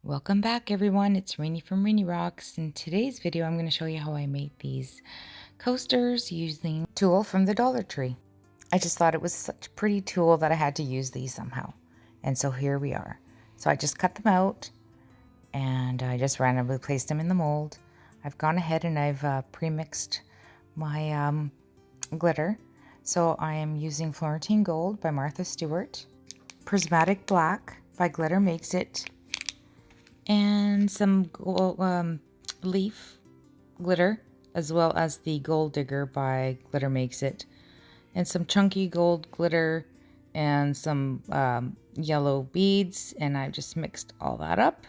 Welcome back everyone, it's Rainy from Rainy Rocks. In today's video I'm going to show you how I made these coasters using Tulle from the Dollar Tree. I just thought it was such a pretty tool that I had to use these somehow. And so here we are. So I just cut them out and I just randomly placed them in the mold. I've gone ahead and I've pre-mixed my glitter. So I am using Florentine Gold by Martha Stewart, Prismatic Black by Glittermakesit, and some leaf glitter, as well as the Golddigger by Glittermakesit, and some chunky gold glitter and some yellow beads, and I just mixed all that up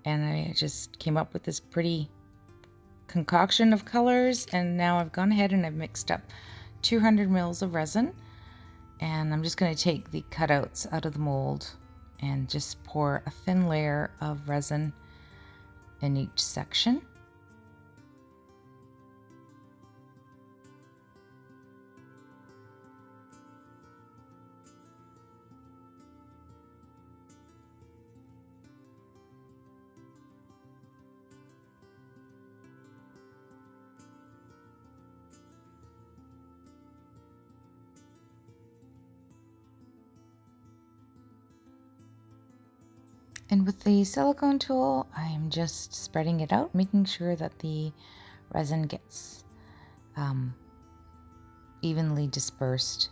and I just came up with this pretty concoction of colors. And now I've gone ahead and I've mixed up 200 mils of resin, and I'm just going to take the cutouts out of the mold and just pour a thin layer of resin in each section. And with the silicone tool, I'm just spreading it out, making sure that the resin gets evenly dispersed.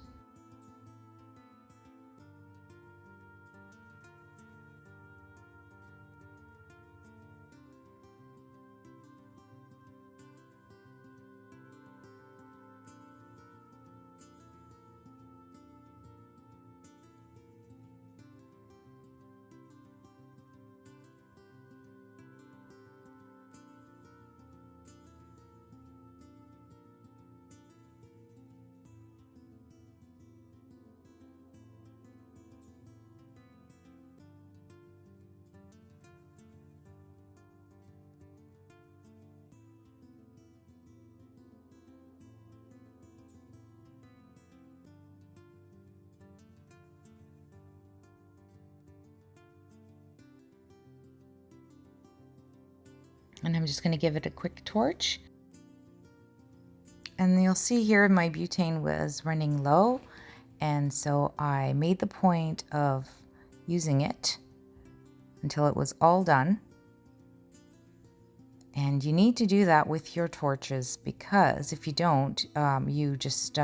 And I'm just going to give it a quick torch. And you'll see here my butane was running low, and so I made the point of using it until it was all done. And you need to do that with your torches, because if you don't, you just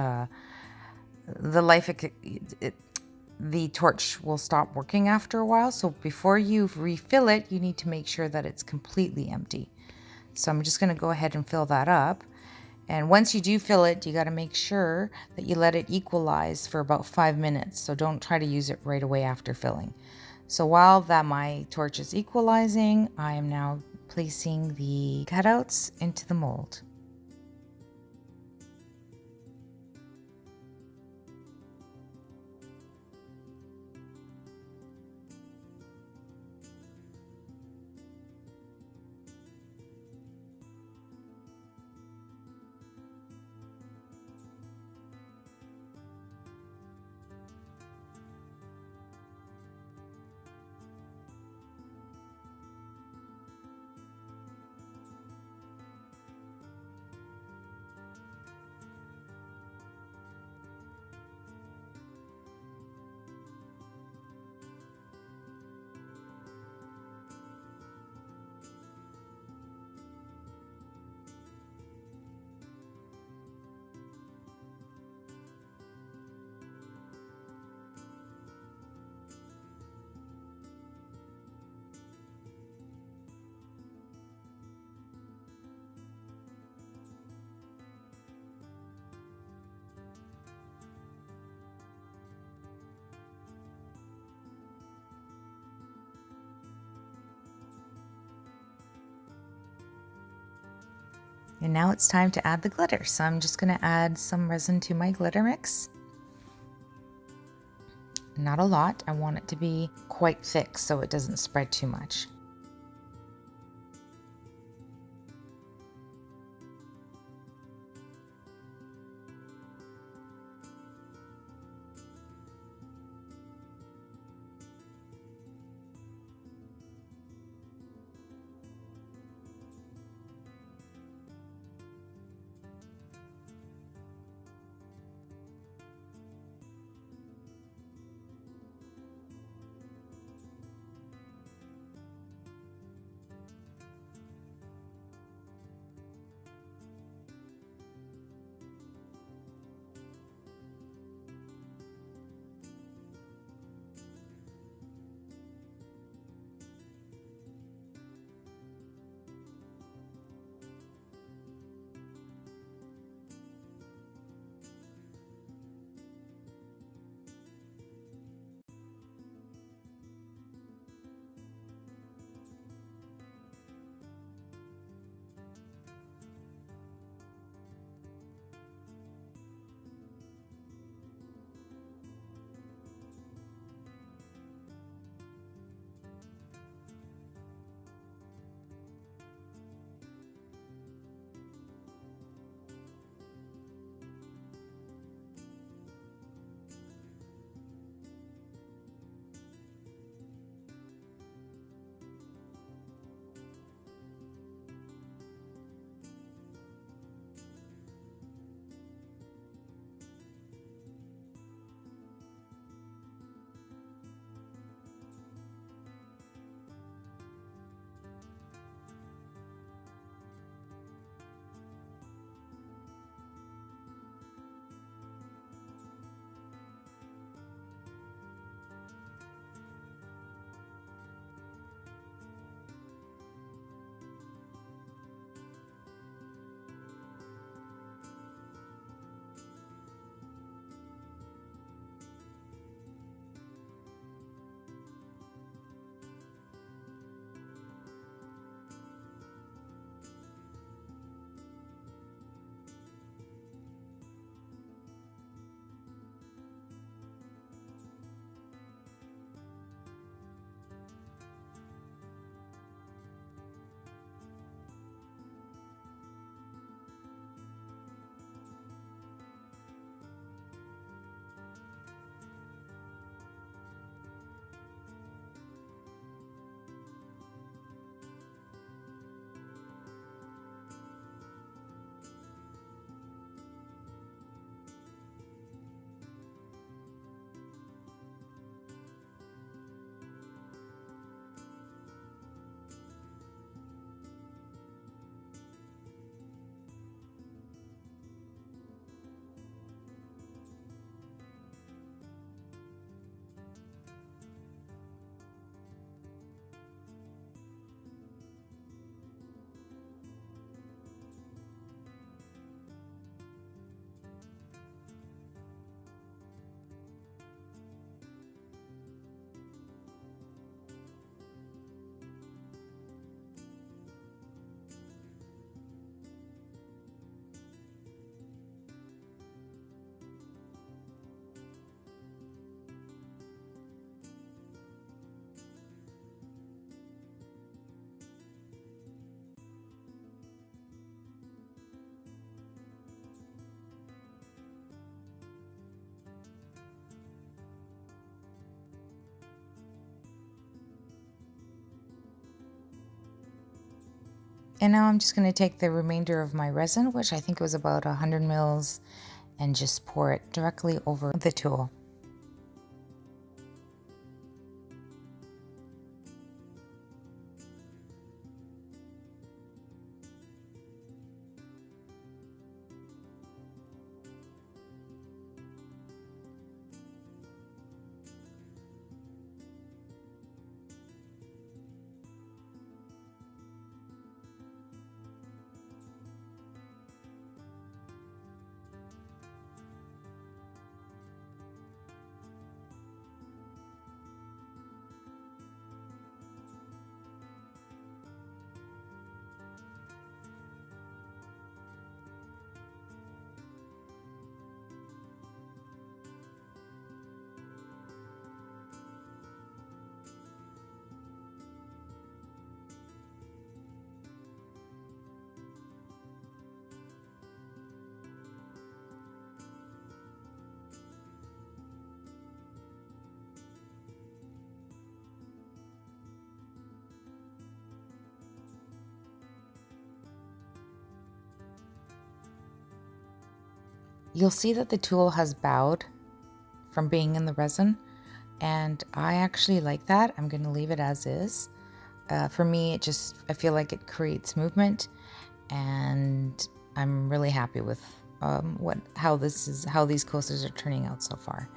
the torch will stop working after a while. So before you refill it, you need to make sure that it's completely empty. So I'm just going to go ahead and fill that up. And once you do fill it, you got to make sure that you let it equalize for about 5 minutes. So don't try to use it right away after filling. So while my torch is equalizing, I am now placing the cutouts into the mold. And now it's time to add the glitter. So I'm just going to add some resin to my glitter mix. Not a lot. I want it to be quite thick so it doesn't spread too much. And now I'm just going to take the remainder of my resin, which I think was about 100 mils, and just pour it directly over the tool. You'll see that the tool has bowed from being in the resin, and I actually like that. I'm going to leave it as is. For me, I feel like it creates movement, and I'm really happy with how these coasters are turning out so far.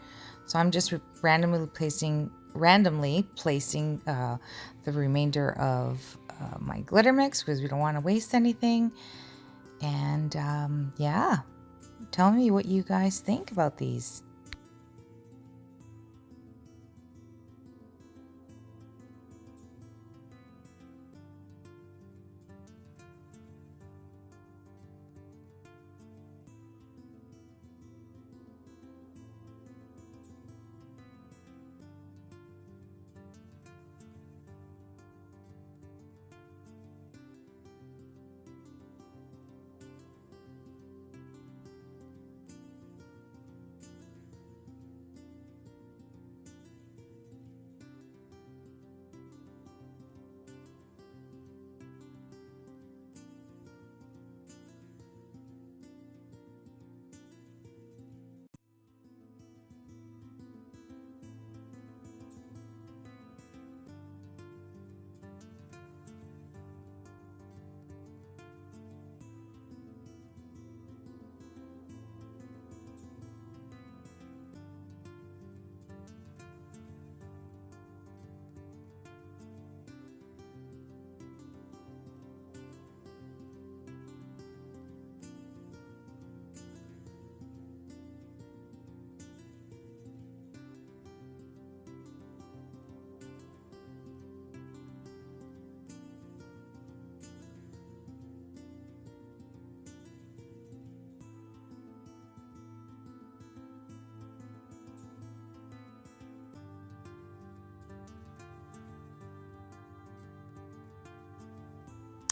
So I'm just randomly placing the remainder of my glitter mix, because we don't want to waste anything. And yeah, tell me what you guys think about these.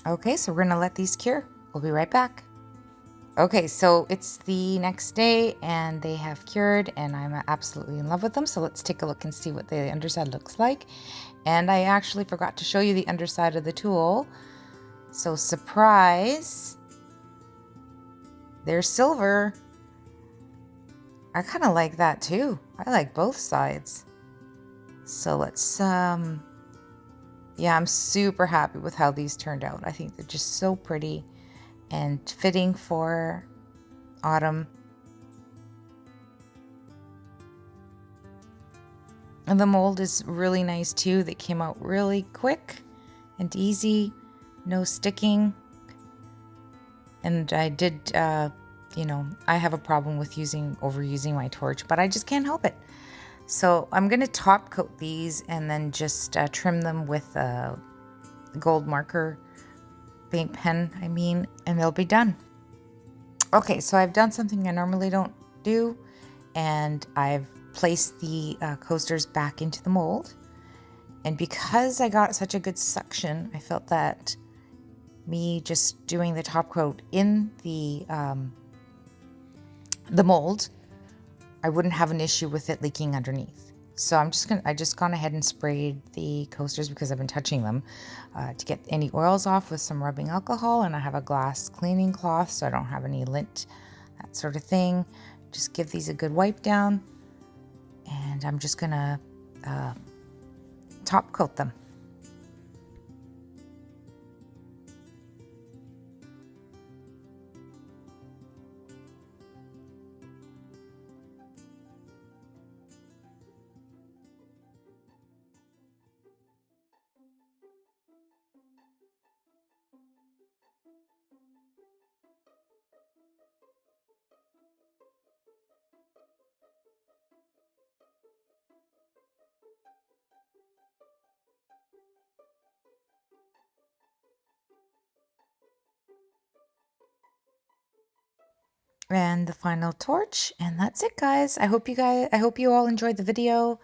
Okay, so we're gonna let these cure. We'll be right back. Okay, so it's the next day and they have cured, and I'm absolutely in love with them. So let's take a look and see what the underside looks like. And I actually forgot to show you the underside of the tool. So surprise, there's silver. I kind of like that too. I like both sides. So let's yeah, I'm super happy with how these turned out. I think they're just so pretty and fitting for autumn. And the mold is really nice too. They came out really quick and easy, no sticking. And I did, you know, I have a problem with overusing my torch, but I just can't help it. So I'm going to top coat these and then just trim them with a gold marker paint pen, and they'll be done. Okay, so I've done something I normally don't do, and I've placed the coasters back into the mold. And because I got such a good suction, I felt that me just doing the top coat in the mold, I wouldn't have an issue with it leaking underneath. So I just gone ahead and sprayed the coasters because I've been touching them to get any oils off with some rubbing alcohol, and I have a glass cleaning cloth so I don't have any lint, that sort of thing. Just give these a good wipe down, and I'm just gonna top coat them. And the final torch, and that's it, guys. I hope you all enjoyed the video.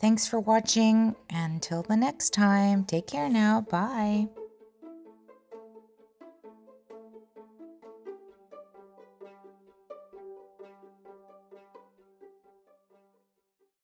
Thanks for watching. Until the next time, take care now. Bye.